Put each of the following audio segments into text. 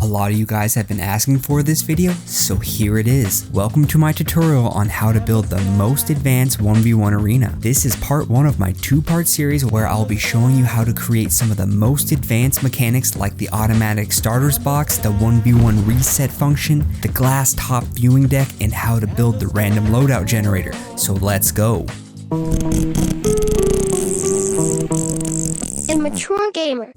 A lot of you guys have been asking for this video, so here it is. Welcome to my tutorial on how to build the most advanced 1v1 arena. This is part 1 of my 2-part series where I'll be showing you how to create some of the most advanced mechanics like the automatic starters box, the 1v1 reset function, the glass top viewing deck, and how to build the random loadout generator. So let's go. Immature gamer.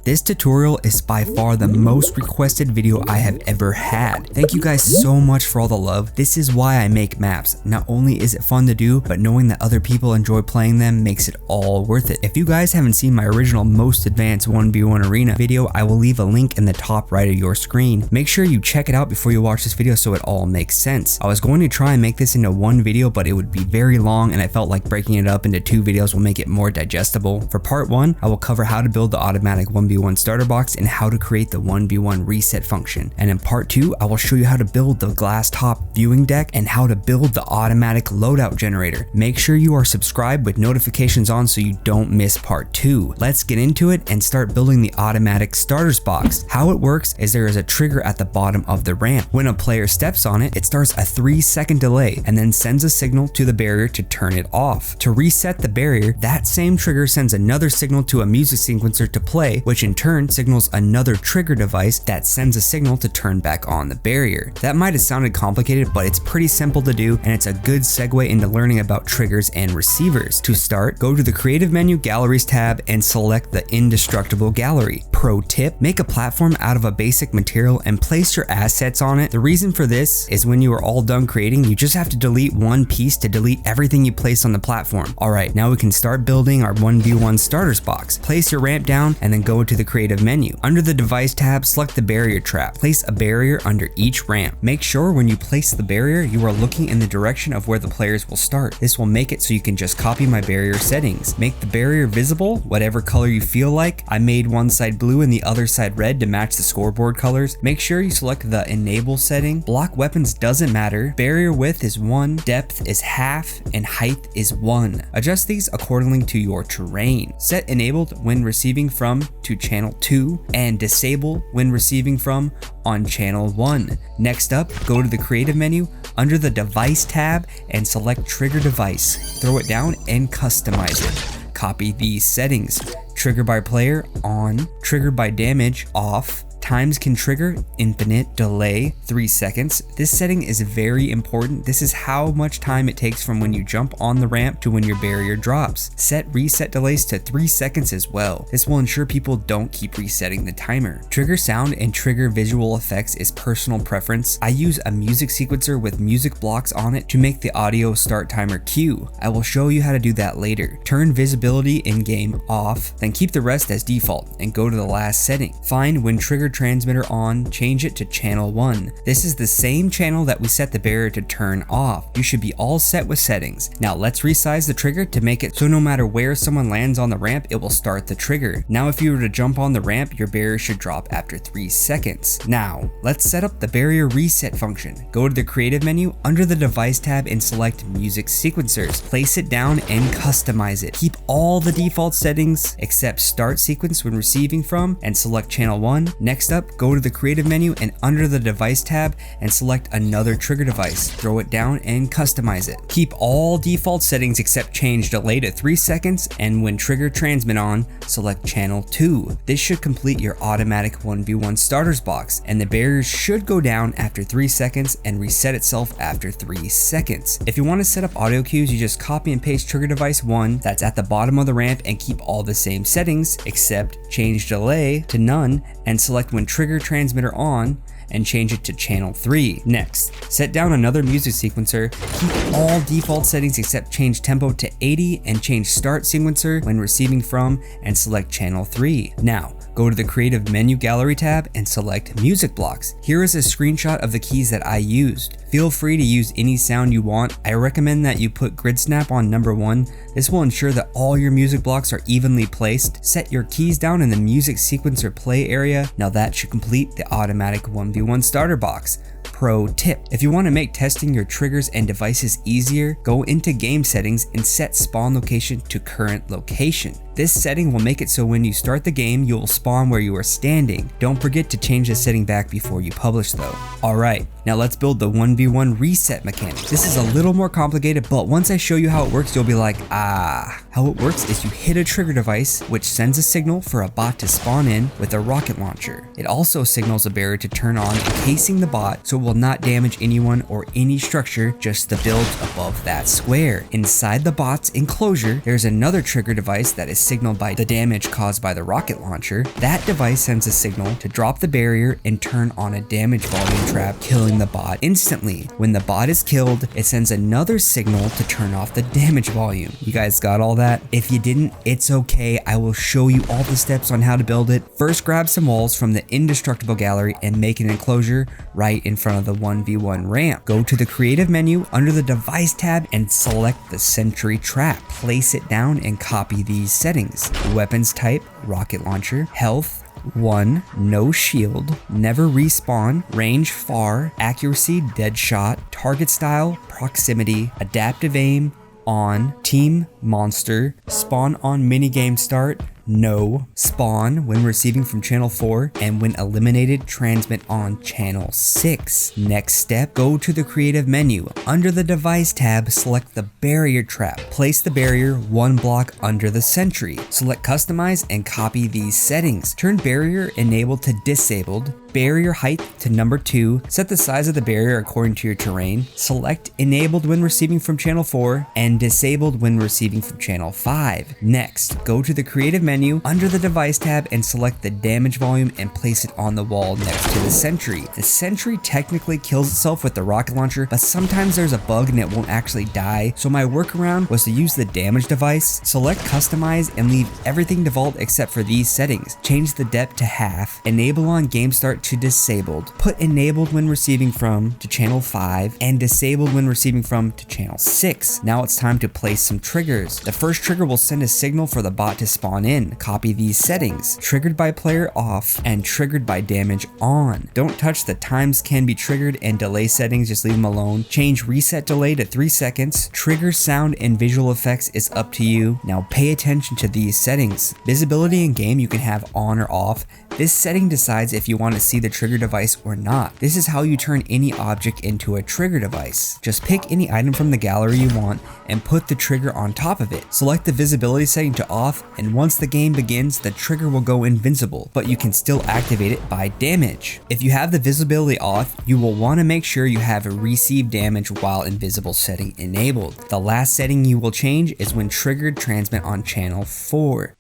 This tutorial is by far the most requested video I have ever had. Thank you guys so much for all the love. This is why I make maps. Not only is it fun to do, but knowing that other people enjoy playing them makes it all worth it. If you guys haven't seen my original most advanced 1v1 arena video, I will leave a link in the top right of your screen. Make sure you check it out before you watch this video so it all makes sense. I was going to try and make this into one video, but it would be very long and I felt like breaking it up into 2 videos will make it more digestible. For part 1, I will cover how to build the automatic 1v1 starter box and how to create the 1v1 reset function. And in part 2, I will show you how to build the glass top viewing deck and how to build the automatic loadout generator. Make sure you are subscribed with notifications on so you don't miss part 2. Let's get into it and start building the automatic starters box. How it works is there is a trigger at the bottom of the ramp. When a player steps on it, it starts a 3-second delay and then sends a signal to the barrier to turn it off. To reset the barrier, that same trigger sends another signal to a music sequencer to play, which in turn signals another trigger device that sends a signal to turn back on the barrier. That might have sounded complicated, but it's pretty simple to do, and it's a good segue into learning about triggers and receivers. To start, go to the creative menu galleries tab and select the indestructible gallery. Pro tip, make a platform out of a basic material and place your assets on it. The reason for this is when you are all done creating, you just have to delete one piece to delete everything you place on the platform. Alright, now we can start building our 1v1 starters box. Place your ramp down and then go to the creative menu. Under the device tab, select the barrier trap. Place a barrier under each ramp. Make sure when you place the barrier, you are looking in the direction of where the players will start. This will make it so you can just copy my barrier settings. Make the barrier visible, whatever color you feel like. I made one side blue and the other side red to match the scoreboard colors. Make sure you select the enable setting. Block weapons doesn't matter. Barrier width is 1, depth is half, and height is 1. Adjust these accordingly to your terrain. Set enabled when receiving from to channel 2 and disable when receiving from on channel 1. Next up, go to the creative menu under the device tab and select trigger device. Throw it down and customize it. Copy these settings. Trigger by player on, trigger by damage off. Times can trigger, infinite, delay, 3 seconds. This setting is very important. This is how much time it takes from when you jump on the ramp to when your barrier drops. Set reset delays to 3 seconds as well. This will ensure people don't keep resetting the timer. Trigger sound and trigger visual effects is personal preference. I use a music sequencer with music blocks on it to make the audio start timer cue. I will show you how to do that later. Turn visibility in game off, then keep the rest as default and go to the last setting. Find when trigger transmitter on, change it to channel 1. This is the same channel that we set the barrier to turn off. You should be all set with settings. Now let's resize the trigger to make it so no matter where someone lands on the ramp, it will start the trigger. Now if you were to jump on the ramp, your barrier should drop after 3 seconds. Now let's set up the barrier reset function. Go to the creative menu under the device tab and select music sequencers. Place it down and customize it. Keep all the default settings except start sequence when receiving from and select channel 1. Next up, go to the creative menu and under the device tab and select another trigger device. Throw it down and customize it. Keep all default settings except change delay to 3 seconds and when trigger transmit on, select channel 2. This should complete your automatic 1v1 starters box and the barriers should go down after 3 seconds and reset itself after 3 seconds. If you want to set up audio cues, you just copy and paste trigger device 1 that's at the bottom of the ramp and keep all the same settings except change delay to none and select when trigger transmitter on and change it to channel 3. Next, set down another music sequencer, keep all default settings except change tempo to 80 and change start sequencer when receiving from and select channel 3. Now, go to the creative menu gallery tab and select music blocks. Here is a screenshot of the keys that I used. Feel free to use any sound you want. I recommend that you put grid snap on number 1. This will ensure that all your music blocks are evenly placed. Set your keys down in the music sequencer play area. Now that should complete the automatic 1v1 starter box. Pro tip: if you want to make testing your triggers and devices easier, go into game settings and set spawn location to current location. This setting will make it so when you start the game, you will spawn where you are standing. Don't forget to change this setting back before you publish though. Alright, now let's build the 1v1 reset mechanic. This is a little more complicated, but once I show you how it works, you'll be like, ah. How it works is you hit a trigger device, which sends a signal for a bot to spawn in with a rocket launcher. It also signals a barrier to turn on, encasing the bot so it will not damage anyone or any structure, just the builds above that square. Inside the bot's enclosure, there's another trigger device that is signaled by the damage caused by the rocket launcher. That device sends a signal to drop the barrier and turn on a damage volume trap, killing the bot instantly. When the bot is killed, it sends another signal to turn off the damage volume. You guys got all that? If you didn't, it's okay. I will show you all the steps on how to build it. First, grab some walls from the indestructible gallery and make an enclosure right in front of the 1v1 ramp. Go to the creative menu under the device tab and select the sentry trap. Place it down and copy these settings. Weapons type, rocket launcher. Health, 1, no shield, never respawn, range far, accuracy dead shot, target style, proximity, adaptive aim, on, team monster, spawn on minigame start, no, spawn when receiving from channel 4, and when eliminated, transmit on channel 6. Next step, go to the creative menu. Under the device tab, select the barrier trap. Place the barrier 1 block under the sentry. Select customize and copy these settings. Turn barrier enabled to disabled. Barrier height to number 2. Set the size of the barrier according to your terrain. Select enabled when receiving from channel 4 and disabled when receiving from channel 5. Next, go to the creative menu under the device tab and select the damage volume and place it on the wall next to the sentry. The sentry technically kills itself with the rocket launcher, but sometimes there's a bug and it won't actually die. So my workaround was to use the damage device, select customize and leave everything default except for these settings. Change the depth to half, enable on game start to disabled, put enabled when receiving from to channel 5 and disabled when receiving from to channel 6. Now it's time to place some triggers. The first trigger will send a signal for the bot to spawn in. Copy these settings. Triggered by player off and triggered by damage on. Don't touch the times can be triggered and delay settings, just leave them alone. Change reset delay to 3 seconds. Trigger sound and visual effects is up to you. Now pay attention to these settings. Visibility in game you can have on or off. This setting decides if you want to see the trigger device or not. This is how you turn any object into a trigger device. Just pick any item from the gallery you want and put the trigger on top of it. Select the visibility setting to off, and once the game begins, the trigger will go invincible, but you can still activate it by damage. If you have the visibility off, you will want to make sure you have a receive damage while invisible setting enabled. The last setting you will change is when triggered transmit on channel 4.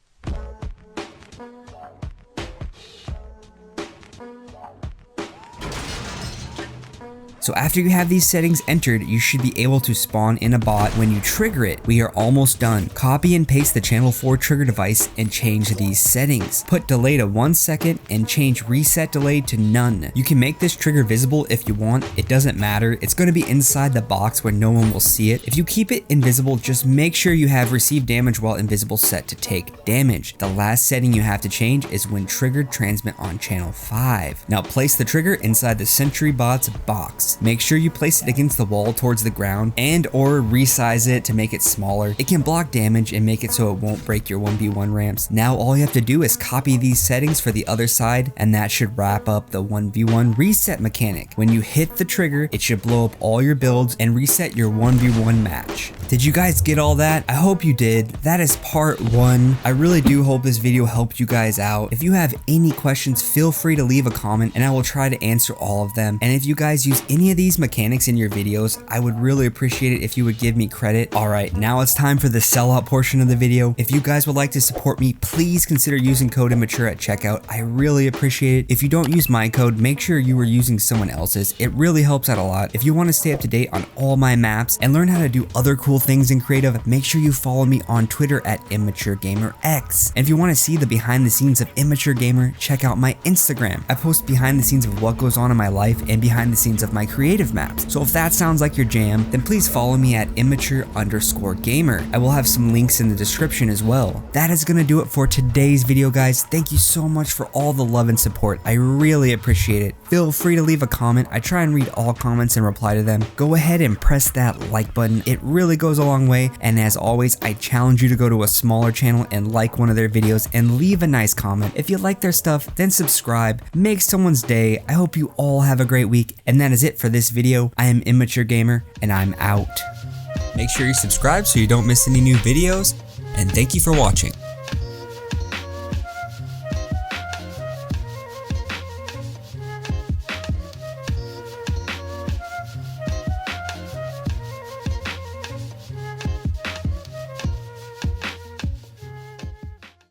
So after you have these settings entered, you should be able to spawn in a bot when you trigger it. We are almost done. Copy and paste the channel 4 trigger device and change these settings. Put delay to 1 second and change reset delay to none. You can make this trigger visible if you want. It doesn't matter. It's going to be inside the box where no one will see it. If you keep it invisible, just make sure you have receive damage while invisible set to take damage. The last setting you have to change is when triggered transmit on channel 5. Now place the trigger inside the sentry bot's box. Make sure you place it against the wall towards the ground and or resize it to make it smaller. It can block damage and make it so it won't break your 1v1 ramps. Now all you have to do is copy these settings for the other side, and that should wrap up the 1v1 reset mechanic. When you hit the trigger, it should blow up all your builds and reset your 1v1 match. Did you guys get all that? I hope you did. That is part 1. I really do hope this video helped you guys out. If you have any questions, feel free to leave a comment and I will try to answer all of them. And if you guys use any of these mechanics in your videos, I would really appreciate it if you would give me credit. Alright, now it's time for the sellout portion of the video. If you guys would like to support me, please consider using code Immature at checkout. I really appreciate it. If you don't use my code, make sure you are using someone else's. It really helps out a lot. If you want to stay up to date on all my maps and learn how to do other cool things in creative, make sure you follow me on Twitter at ImmatureGamerX. And if you want to see the behind the scenes of Immature Gamer, check out my Instagram. I post behind the scenes of what goes on in my life and behind the scenes of my creative maps. So if that sounds like your jam, then please follow me at immature_gamer. I will have some links in the description as well. That is gonna do it for today's video, guys. Thank you so much for all the love and support. I really appreciate it. Feel free to leave a comment. I try and read all comments and reply to them. Go ahead and press that like button. It really goes a long way. And as always, I challenge you to go to a smaller channel and like one of their videos and leave a nice comment. If you like their stuff, then subscribe. Make someone's day. I hope you all have a great week. And that is it for this video. I am Immature Gamer and I'm out. Make sure you subscribe so you don't miss any new videos. And thank you for watching.